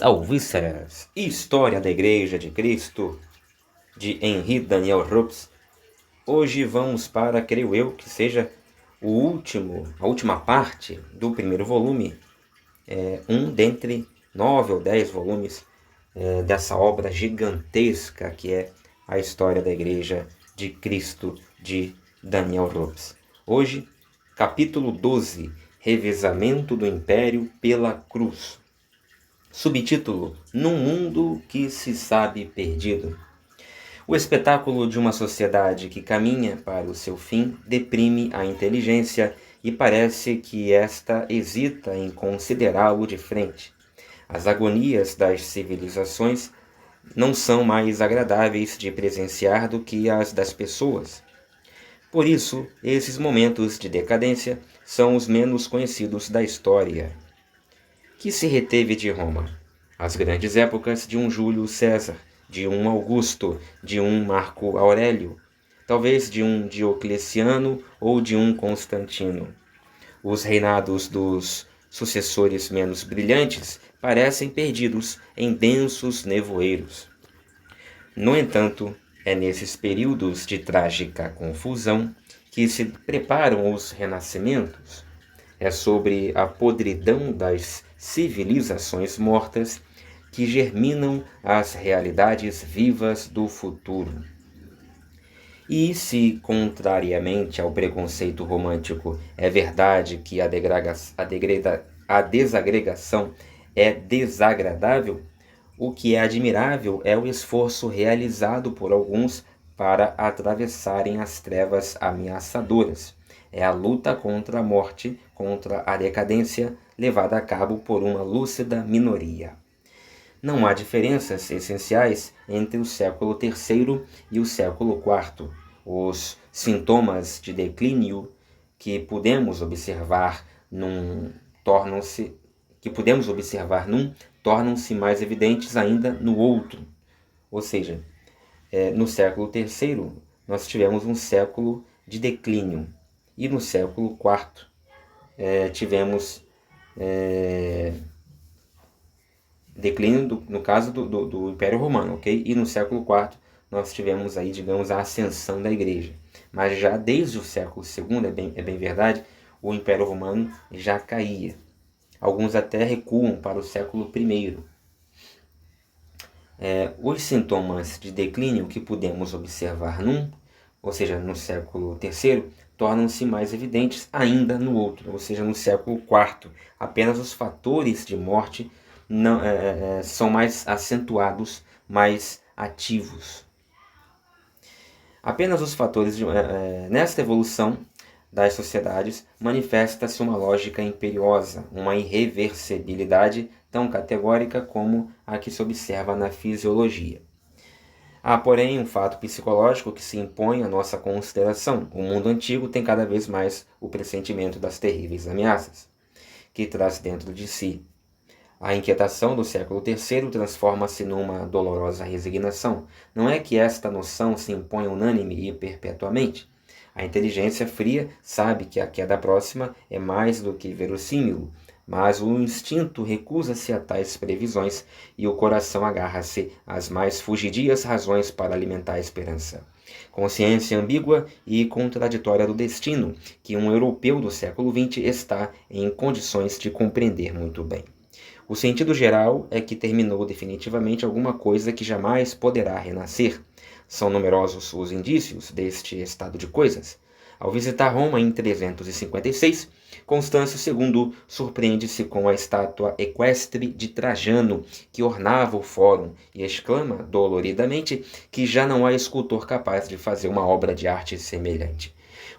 Alvíceras, História da Igreja de Cristo, de Henri Daniel Rops. Hoje vamos para, creio eu, que seja a última parte do primeiro volume, um dentre 9 ou 10 volumes dessa obra gigantesca que é a História da Igreja de Cristo, de Daniel Rops. Hoje, capítulo 12, Revezamento do Império pela Cruz. Subtítulo: Num mundo que se sabe perdido. O espetáculo de uma sociedade que caminha para o seu fim deprime a inteligência e parece que esta hesita em considerá-lo de frente. As agonias das civilizações não são mais agradáveis de presenciar do que as das pessoas. Por isso, esses momentos de decadência são os menos conhecidos da história. Que se reteve de Roma? As grandes épocas de um Júlio César, de um Augusto, de um Marco Aurélio, talvez de um Diocleciano ou de um Constantino. Os reinados dos sucessores menos brilhantes parecem perdidos em densos nevoeiros. No entanto, é nesses períodos de trágica confusão que se preparam os renascimentos. É sobre a podridão das civilizações mortas que germinam as realidades vivas do futuro. E se, contrariamente ao preconceito romântico, é verdade que a desagregação é desagradável, o que é admirável é o esforço realizado por alguns para atravessarem as trevas ameaçadoras. É a luta contra a morte, contra a decadência, levada a cabo por uma lúcida minoria. Não há diferenças essenciais entre o século III e o século IV. Os sintomas de declínio que podemos observar num tornam-se mais evidentes ainda no outro. Ou seja, no século III nós tivemos um século de declínio e no século IV tivemos declínio no caso do Império Romano, ok? E no século IV nós tivemos aí, digamos, a ascensão da Igreja. Mas já desde o século II, é bem verdade, o Império Romano já caía. Alguns até recuam para o século I. Os sintomas de declínio que podemos observar ou seja, no século III, tornam-se mais evidentes ainda no outro, ou seja, no século IV. Apenas os fatores de morte são mais acentuados, mais ativos. Apenas os fatores nesta evolução das sociedades manifesta-se uma lógica imperiosa, uma irreversibilidade tão categórica como a que se observa na fisiologia. Há, porém, um fato psicológico que se impõe à nossa consideração. O mundo antigo tem cada vez mais o pressentimento das terríveis ameaças que traz dentro de si. A inquietação do século III transforma-se numa dolorosa resignação. Não é que esta noção se impõe unânime e perpetuamente. A inteligência fria sabe que a queda próxima é mais do que verossímil, mas o instinto recusa-se a tais previsões e o coração agarra-se às mais fugidias razões para alimentar a esperança. Consciência ambígua e contraditória do destino, que um europeu do século XX está em condições de compreender muito bem. O sentido geral é que terminou definitivamente alguma coisa que jamais poderá renascer. São numerosos os indícios deste estado de coisas. Ao visitar Roma em 356, Constâncio II surpreende-se com a estátua equestre de Trajano que ornava o fórum e exclama doloridamente que já não há escultor capaz de fazer uma obra de arte semelhante.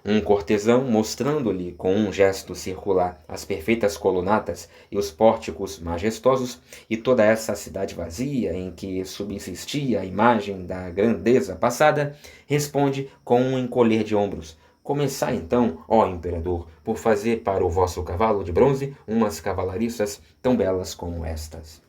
Um cortesão, mostrando-lhe com um gesto circular as perfeitas colunatas e os pórticos majestosos, e toda essa cidade vazia em que subsistia a imagem da grandeza passada, responde com um encolher de ombros: Começai então, ó imperador, por fazer para o vosso cavalo de bronze umas cavalariças tão belas como estas.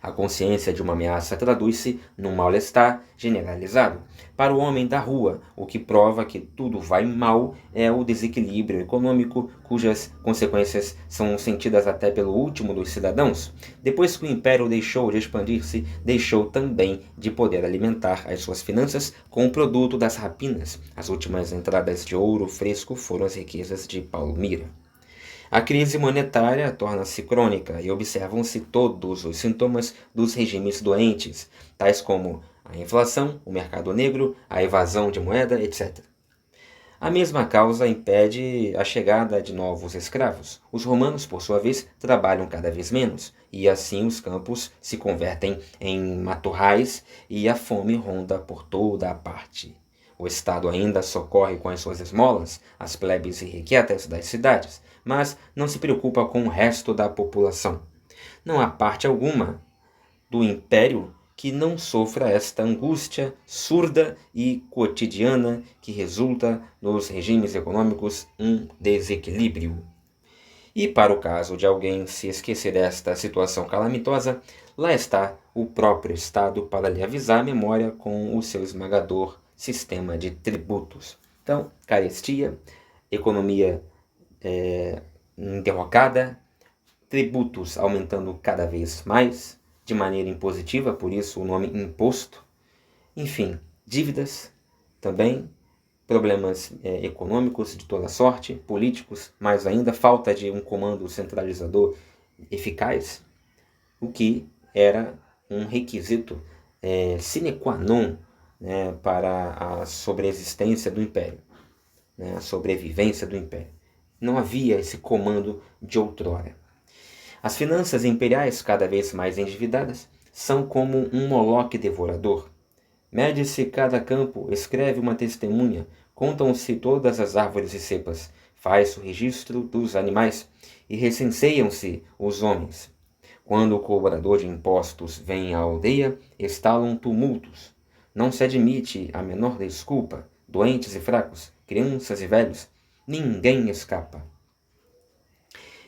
A consciência de uma ameaça traduz-se num mal-estar generalizado. Para o homem da rua, o que prova que tudo vai mal é o desequilíbrio econômico, cujas consequências são sentidas até pelo último dos cidadãos. Depois que o império deixou de expandir-se, deixou também de poder alimentar as suas finanças com o produto das rapinas. As últimas entradas de ouro fresco foram as riquezas de Paulo Mira. A crise monetária torna-se crônica e observam-se todos os sintomas dos regimes doentes, tais como a inflação, o mercado negro, a evasão de moeda, etc. A mesma causa impede a chegada de novos escravos. Os romanos, por sua vez, trabalham cada vez menos, e assim os campos se convertem em matorrais e a fome ronda por toda a parte. O Estado ainda socorre com as suas esmolas as plebes irrequietas das cidades, mas não se preocupa com o resto da população. Não há parte alguma do império que não sofra esta angústia surda e cotidiana que resulta nos regimes econômicos um desequilíbrio. E para o caso de alguém se esquecer desta situação calamitosa, lá está o próprio Estado para lhe avisar a memória com o seu esmagador sistema de tributos. Então, carestia, economia derrocada, tributos aumentando cada vez mais, de maneira impositiva, por isso o nome imposto. Enfim, dívidas também, problemas econômicos de toda sorte, políticos, mais ainda, falta de um comando centralizador eficaz, o que era um requisito sine qua non, para a sobreexistência do Império, a sobrevivência do Império. Não havia esse comando de outrora. As finanças imperiais, cada vez mais endividadas, são como um Moloque devorador. Mede-se cada campo, escreve uma testemunha, contam-se todas as árvores e cepas, faz-se o registro dos animais e recenseiam-se os homens. Quando o cobrador de impostos vem à aldeia, estalam tumultos. Não se admite a menor desculpa, doentes e fracos, crianças e velhos, ninguém escapa.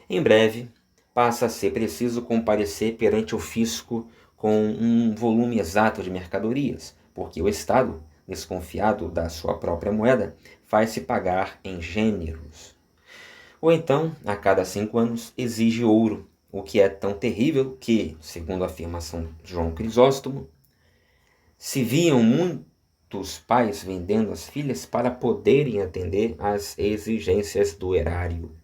Em breve, passa a ser preciso comparecer perante o fisco com um volume exato de mercadorias, porque o Estado, desconfiado da sua própria moeda, faz-se pagar em gêneros. Ou então, a cada 5 anos, exige ouro, o que é tão terrível que, segundo a afirmação de João Crisóstomo, se viam muitos pais vendendo as filhas para poderem atender às exigências do erário.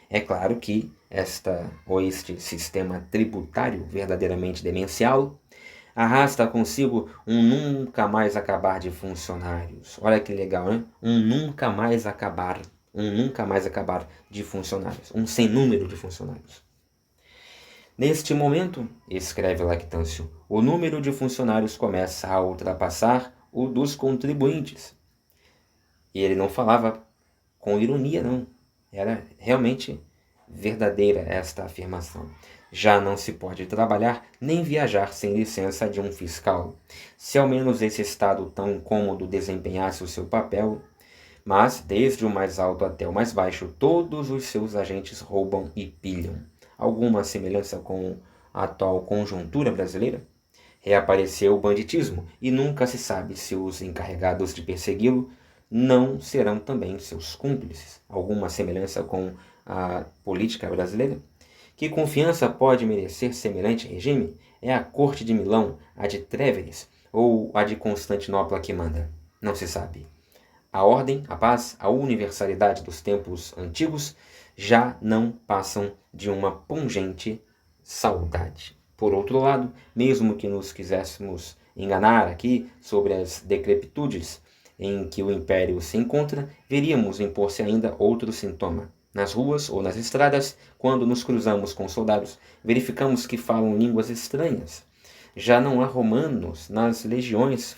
É claro que este sistema tributário verdadeiramente demencial arrasta consigo um nunca mais acabar de funcionários. Olha que legal, né? Um nunca mais acabar de funcionários, um sem número de funcionários. Neste momento, escreve Lactâncio, o número de funcionários começa a ultrapassar o dos contribuintes. E ele não falava com ironia, não. Era realmente verdadeira esta afirmação. Já não se pode trabalhar nem viajar sem licença de um fiscal. Se ao menos esse Estado tão incômodo desempenhasse o seu papel, mas, desde o mais alto até o mais baixo, todos os seus agentes roubam e pilham. Alguma semelhança com a atual conjuntura brasileira? Reapareceu o banditismo e nunca se sabe se os encarregados de persegui-lo não serão também seus cúmplices. Alguma semelhança com a política brasileira? Que confiança pode merecer semelhante regime? É a corte de Milão, a de Tréveres ou a de Constantinopla que manda? Não se sabe. A ordem, a paz, a universalidade dos tempos antigos já não passam de uma pungente saudade. Por outro lado, mesmo que nos quiséssemos enganar aqui sobre as decrepitudes em que o império se encontra, veríamos impor-se ainda outro sintoma. Nas ruas ou nas estradas, quando nos cruzamos com soldados, verificamos que falam línguas estranhas. Já não há romanos nas legiões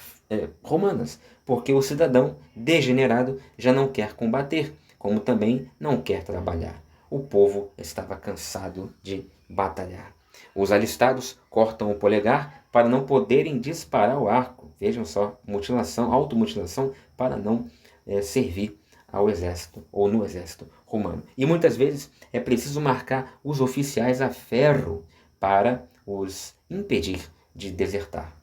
romanas, porque o cidadão degenerado já não quer combater, como também não quer trabalhar. O povo estava cansado de batalhar. Os alistados cortam o polegar para não poderem disparar o arco. Vejam só, mutilação, automutilação para não servir ao exército ou no exército romano. E muitas vezes é preciso marcar os oficiais a ferro para os impedir de desertar.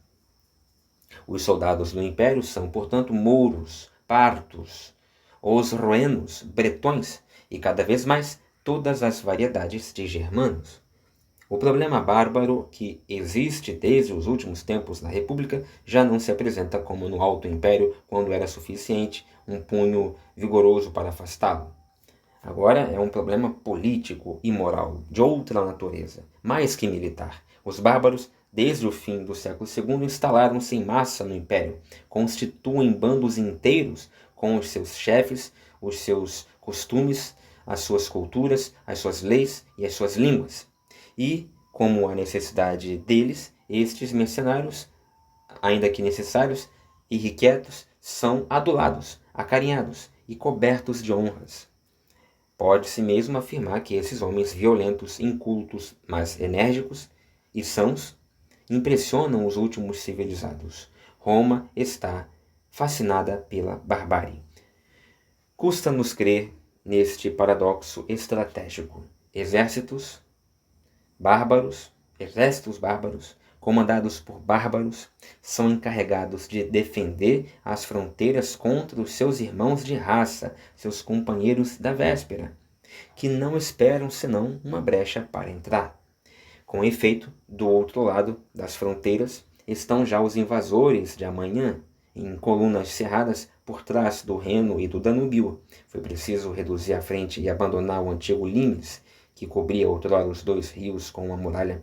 Os soldados do Império são, portanto, mouros, partos, osroenos, bretões e, cada vez mais, todas as variedades de germanos. O problema bárbaro que existe desde os últimos tempos na República já não se apresenta como no Alto Império, quando era suficiente um punho vigoroso para afastá-lo. Agora é um problema político e moral, de outra natureza, mais que militar. Os bárbaros, desde o fim do século II, instalaram-se em massa no Império, constituem bandos inteiros com os seus chefes, os seus costumes, as suas culturas, as suas leis e as suas línguas. E, como a necessidade deles, estes mercenários, ainda que necessários, irrequietos, são adulados, acarinhados e cobertos de honras. Pode-se mesmo afirmar que esses homens violentos, incultos, mas enérgicos e sãos, impressionam os últimos civilizados. Roma está fascinada pela barbárie. Custa-nos crer neste paradoxo estratégico. Exércitos bárbaros, comandados por bárbaros, são encarregados de defender as fronteiras contra os seus irmãos de raça, seus companheiros da véspera, que não esperam senão uma brecha para entrar. Com efeito, do outro lado das fronteiras estão já os invasores de amanhã, em colunas cerradas por trás do Reno e do Danúbio. Foi preciso reduzir a frente e abandonar o antigo limes, que cobria outrora os dois rios com uma muralha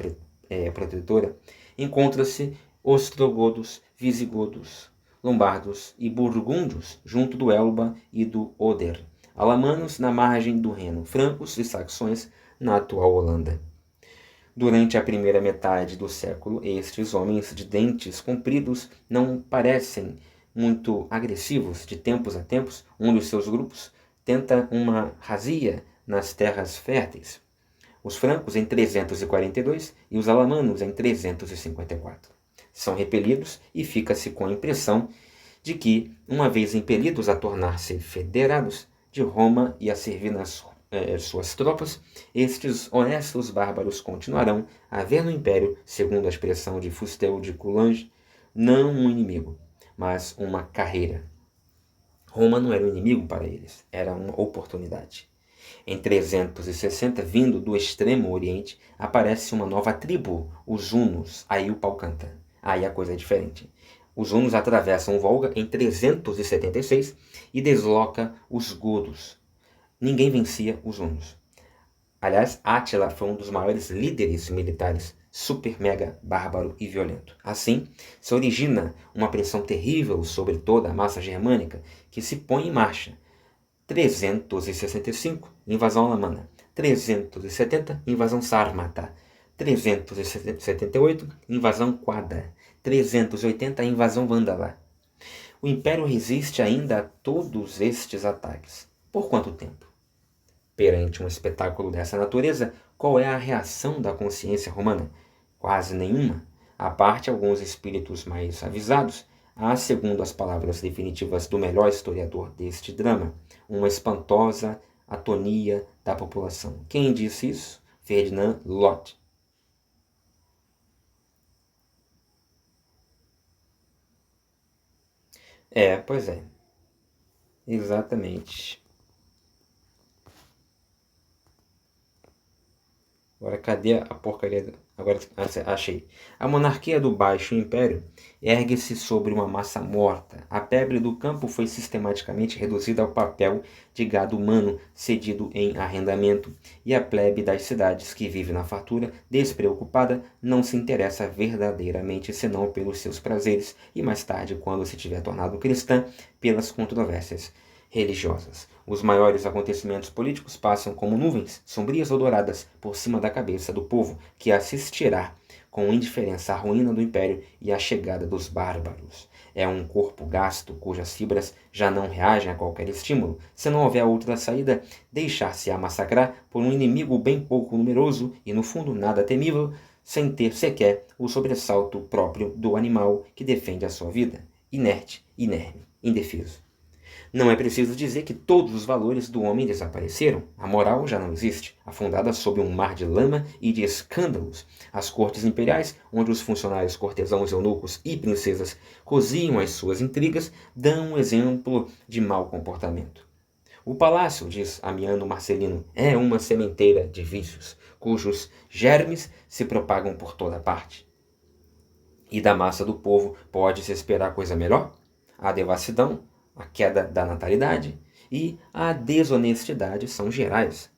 protetora. Encontra-se ostrogodos, visigodos, lombardos e burgúndios junto do Elba e do Oder, alamanos na margem do Reno, francos e saxões na atual Holanda. Durante a primeira metade do século, estes homens de dentes compridos não parecem muito agressivos. De tempos a tempos, um dos seus grupos tenta uma razia nas terras férteis. Os francos em 342 e os alamanos em 354. São repelidos e fica-se com a impressão de que, uma vez impelidos a tornar-se federados, de Roma e a servir nas suas tropas, estes honestos bárbaros continuarão a ver no Império, segundo a expressão de Fustel de Coulanges, não um inimigo, mas uma carreira. Roma não era um inimigo para eles, era uma oportunidade. Em 360, vindo do extremo oriente, aparece uma nova tribo, os hunos. Aí o pau canta. Aí a coisa é diferente. Os hunos atravessam o Volga em 376 e desloca os godos. Ninguém vencia os hunos. Aliás, Átila foi um dos maiores líderes militares, super mega bárbaro e violento. Assim, se origina uma pressão terrível sobre toda a massa germânica que se põe em marcha. 365, invasão alemã. 370, invasão sármata. 378, invasão quadra. 380, invasão vândala. O Império resiste ainda a todos estes ataques. Por quanto tempo? Perante um espetáculo dessa natureza, qual é a reação da consciência romana? Quase nenhuma. À parte alguns espíritos mais avisados, há, segundo as palavras definitivas do melhor historiador deste drama, uma espantosa atonia da população. Quem disse isso? Ferdinand Lott. Pois é. Exatamente. Agora, cadê a porcaria? Agora achei. A monarquia do Baixo Império ergue-se sobre uma massa morta. A plebe do campo foi sistematicamente reduzida ao papel de gado humano cedido em arrendamento, e a plebe das cidades, que vive na fartura, despreocupada, não se interessa verdadeiramente senão pelos seus prazeres e, mais tarde, quando se tiver tornado cristã, pelas controvérsias religiosas. Os maiores acontecimentos políticos passam como nuvens, sombrias ou douradas, por cima da cabeça do povo, que assistirá com indiferença à ruína do império e à chegada dos bárbaros. É um corpo gasto, cujas fibras já não reagem a qualquer estímulo. Se não houver outra saída, deixar-se-á massacrar por um inimigo bem pouco numeroso e, no fundo, nada temível, sem ter sequer o sobressalto próprio do animal que defende a sua vida, inerte, inerme, indefeso. Não é preciso dizer que todos os valores do homem desapareceram. A moral já não existe, afundada sob um mar de lama e de escândalos. As cortes imperiais, onde os funcionários cortesãos, eunucos e princesas coziam as suas intrigas, dão um exemplo de mau comportamento. O palácio, diz Amiano Marcelino, é uma sementeira de vícios, cujos germes se propagam por toda parte. E da massa do povo pode-se esperar coisa melhor? A devassidão, a queda da natalidade e a desonestidade são gerais,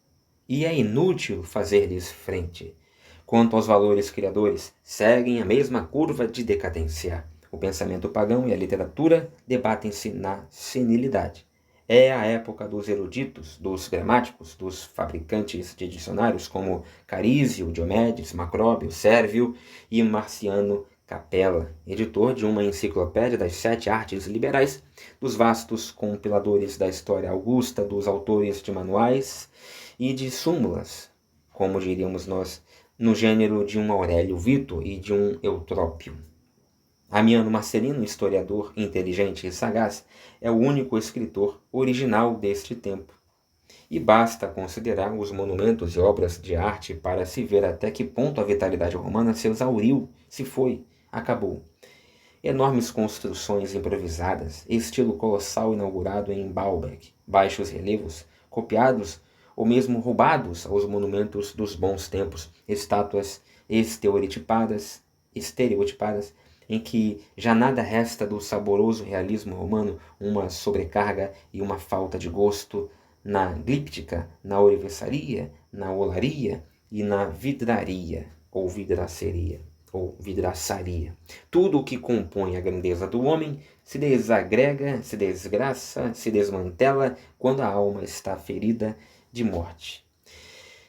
e é inútil fazer-lhes frente. Quanto aos valores criadores, seguem a mesma curva de decadência. O pensamento pagão e a literatura debatem-se na senilidade. É a época dos eruditos, dos gramáticos, dos fabricantes de dicionários como Carísio, Diomedes, Macróbio, Sérvio e Marciano Capella, editor de uma enciclopédia das 7 artes liberais, dos vastos compiladores da história augusta, dos autores de manuais e de súmulas, como diríamos nós, no gênero de um Aurélio Vito e de um Eutrópio. Amiano Marcelino, historiador inteligente e sagaz, é o único escritor original deste tempo. E basta considerar os monumentos e obras de arte para se ver até que ponto a vitalidade romana se exauriu, se foi, acabou. Enormes construções improvisadas, estilo colossal inaugurado em Baalbek, baixos relevos, copiados ou mesmo roubados aos monumentos dos bons tempos, estátuas estereotipadas, em que já nada resta do saboroso realismo romano, uma sobrecarga e uma falta de gosto na glíptica, na ourivesaria, na olaria e na vidraria, ou vidraceria, ou vidraçaria. Tudo o que compõe a grandeza do homem se desagrega, se desgraça, se desmantela quando a alma está ferida de morte.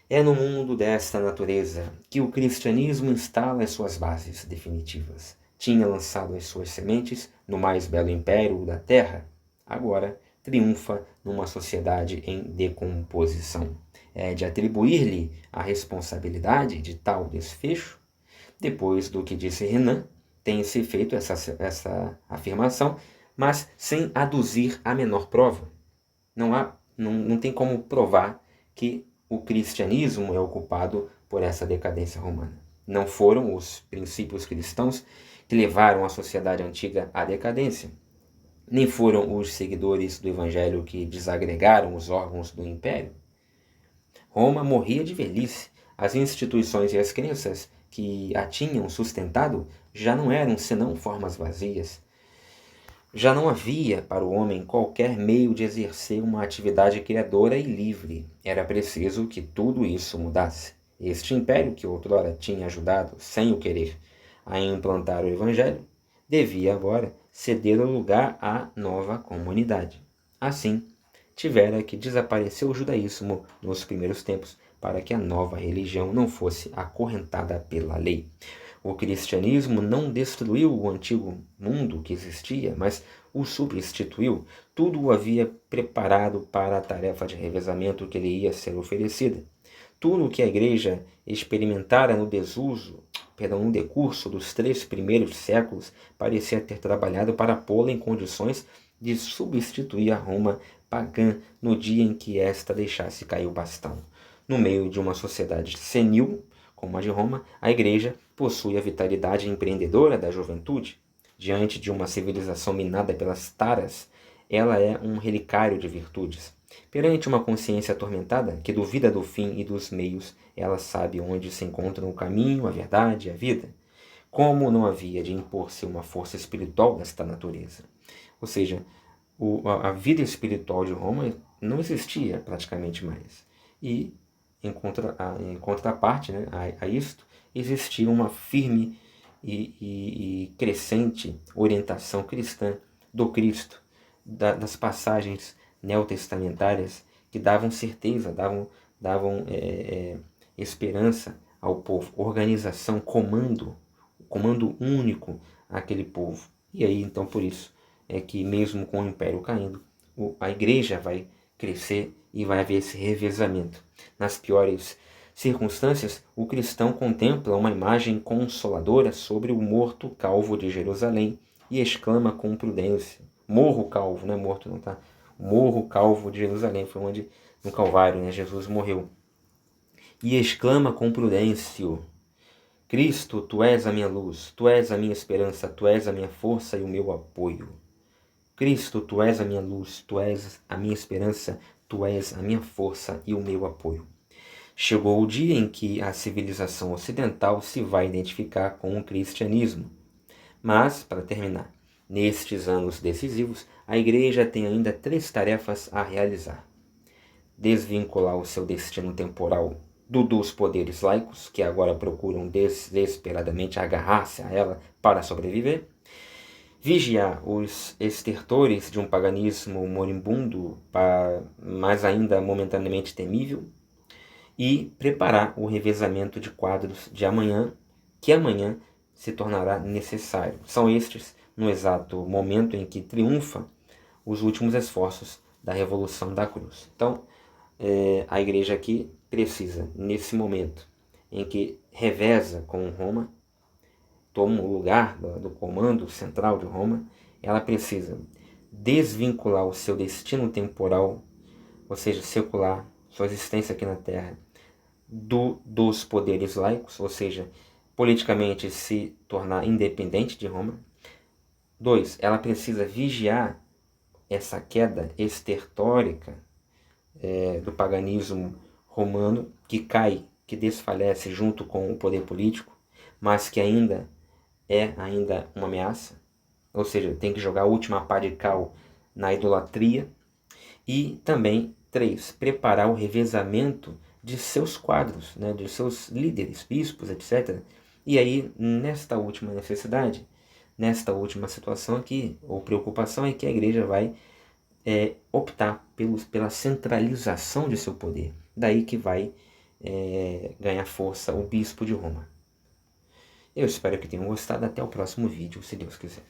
É no mundo desta natureza que o cristianismo instala as suas bases definitivas. Tinha lançado as suas sementes no mais belo império da terra, agora triunfa numa sociedade em decomposição. É de atribuir-lhe a responsabilidade de tal desfecho? Depois do que disse Renan, tem-se feito essa afirmação, mas sem aduzir a menor prova. Não tem como provar que o cristianismo é ocupado por essa decadência romana. Não foram os princípios cristãos que levaram a sociedade antiga à decadência, nem foram os seguidores do evangelho que desagregaram os órgãos do império. Roma morria de velhice. As instituições e as crenças que a tinham sustentado já não eram senão formas vazias. Já não havia para o homem qualquer meio de exercer uma atividade criadora e livre. Era preciso que tudo isso mudasse. Este império, que outrora tinha ajudado, sem o querer, a implantar o evangelho, devia agora ceder o lugar à nova comunidade. Assim, tivera que desaparecer o judaísmo nos primeiros tempos para que a nova religião não fosse acorrentada pela lei. O cristianismo não destruiu o antigo mundo que existia, mas o substituiu. Tudo o havia preparado para a tarefa de revezamento que lhe ia ser oferecida. Tudo o que a igreja experimentara no decurso dos 3 primeiros séculos parecia ter trabalhado para pô-la em condições de substituir a Roma pagã no dia em que esta deixasse cair o bastão. No meio de uma sociedade senil, como a de Roma, a igreja possui a vitalidade empreendedora da juventude. Diante de uma civilização minada pelas taras, ela é um relicário de virtudes. Perante uma consciência atormentada, que duvida do fim e dos meios, ela sabe onde se encontram o caminho, a verdade e a vida. Como não havia de impor-se uma força espiritual desta natureza? Ou seja, a vida espiritual de Roma não existia praticamente mais. E, em contraparte, né, a isto, existia uma firme e crescente orientação cristã do Cristo, das passagens neotestamentárias que davam certeza, davam esperança ao povo, organização, comando único àquele povo. E aí, então, por isso é que mesmo com o império caindo, a igreja vai crescer e vai haver esse revezamento. Nas piores circunstâncias, o cristão contempla uma imagem consoladora sobre o morto calvo de Jerusalém e exclama com prudência: morro calvo, não é morto não, tá? Morro Calvo de Jerusalém, foi onde, no Calvário, né, Jesus morreu. E exclama com Prudêncio: Cristo, tu és a minha luz, tu és a minha esperança, tu és a minha força e o meu apoio. Cristo, tu és a minha luz, tu és a minha esperança, tu és a minha força e o meu apoio. Chegou o dia em que a civilização ocidental se vai identificar com o cristianismo. Mas, para terminar, nestes anos decisivos, a Igreja tem ainda 3 tarefas a realizar: desvincular o seu destino temporal dos poderes laicos, que agora procuram desesperadamente agarrar-se a ela para sobreviver, vigiar os estertores de um paganismo moribundo, mas ainda momentaneamente temível, e preparar o revezamento de quadros de amanhã, que amanhã se tornará necessário. São estes, no exato momento em que triunfa os últimos esforços da Revolução da Cruz. Então, a Igreja aqui precisa, nesse momento em que reveza com Roma, toma o lugar do comando central de Roma, ela precisa desvincular o seu destino temporal, ou seja, secular, sua existência aqui na Terra, dos poderes laicos, ou seja, politicamente se tornar independente de Roma. 2. Ela precisa vigiar essa queda estertórica do paganismo romano, que cai, que desfalece junto com o poder político, mas que ainda é uma ameaça, ou seja, tem que jogar a última pá de cal na idolatria. E também, 3, preparar o revezamento de seus quadros, né, de seus líderes, bispos, etc. E aí, nesta última necessidade, nesta última situação aqui, ou preocupação, é que a Igreja vai optar pela centralização de seu poder. Daí que vai ganhar força o bispo de Roma. Eu espero que tenham gostado. Até o próximo vídeo, se Deus quiser.